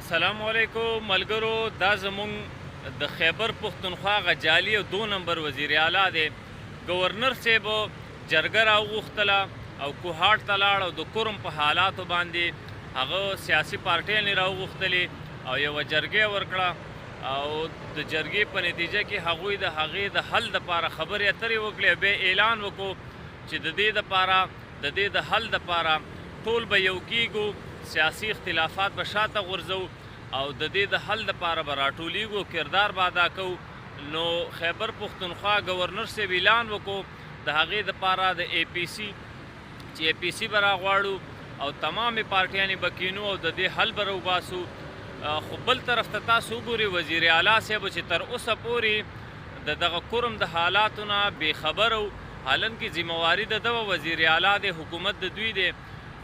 السلام علیکم ملګرو. دا زمونږ د خیبر پښتونخوا غ جالي او 2 نمبر وزیر اعلی دی. گورنر صاحب جرګه راوغوښتله او کوهاټ ته لاړ او د کورم په حالاتو باندې هغه سیاسي پارټیانې راوغوښتلې او یوه جرګه ورکړه او د جرګې په نتیجه کې هغوی د هغې د حل دپاره خبرې اترې وکړې. بیا اعلان وکړو چې د دې د حل دپاره ټول به یو کیږو، سیاسي اختلافات به شاته غورځو او د دې د حل دپاره به راټولیږو، کردار به ادا کوو. نو خیبر پښتونخوا گورنر صاحب اعلان وکړو د هغې دپاره د اے پی سی چې اے پی سی به راغواړو او تمامې پارټیانې به کینو او د دې حل به راوباسو. خو بل طرف ته تاسو وګورئ وزیر اعلی صاحب چې تر اوسه پورې د دغه کرم د حالاتو نه بېخبره و، حالانکې ذمواري د ده وزیر اعلی دی، حکومت د دوی دی.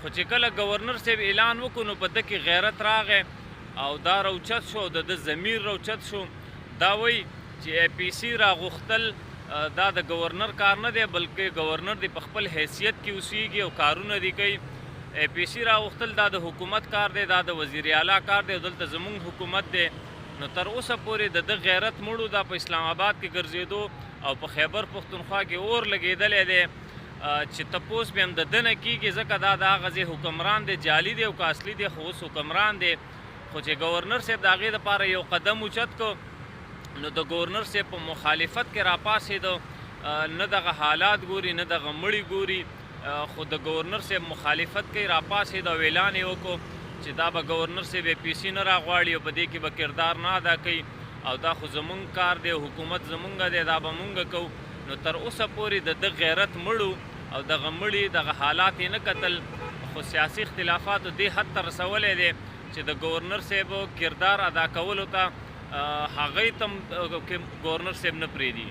خو چې کله گورنر صاحب اعلان وکړو نو په ده کې غیرت راغی او دا راوچت شو، د ده ضمیر راوچت شو. دا وایي چې اے پی سی راغوښتل دا د گورنر کار نه دی، بلکې گورنر دی په خپل حیثیت کې اوسیږي او کارونه دی کوي. اے پی سی راغوښتل دا د حکومت کار دی، دا د وزیر اعلی کار دی او دلته زمونږ حکومت دی. نو تر اوسه پورې د ده غیرت مړو، دا په اسلام آباد کې ګرځېدو او په خیبر پښتونخوا کې اور لګېدلی دی چې تپوس به هم د ده نه کېږي، ځکه دا د هغه ځای حکمران دی، جعلي دی او که اصلي دی خو اوس حکمران دی. خو چې گورنر صاحب د هغې دپاره یو قدم اوچت کړو نو د گورنر صاحب په مخالفت کې راپاڅېدو، نه دغه حالات ګوري نه دغه مړي ګوري، خو د گورنر صاحب مخالفت کوي. راپاڅېد او اعلان یې وکړو چې دا به گورنر صاحب اے پی سی نه راغواړي او په دې کې به کردار نه ادا کوي او دا خو زمونږ کار دی، حکومت زمونږ دی، دا به مونږ کوو. نو تر اوسه پورې د ده غیرت مړو او دغه مړي دغه حالات یې نه کتل، خو سیاسي اختلافاتو دې حد ته رسولی دی چې د گورنر صاحب کردار ادا کولو ته هغوی ته هم گورنر صاحب نه پرېږدي.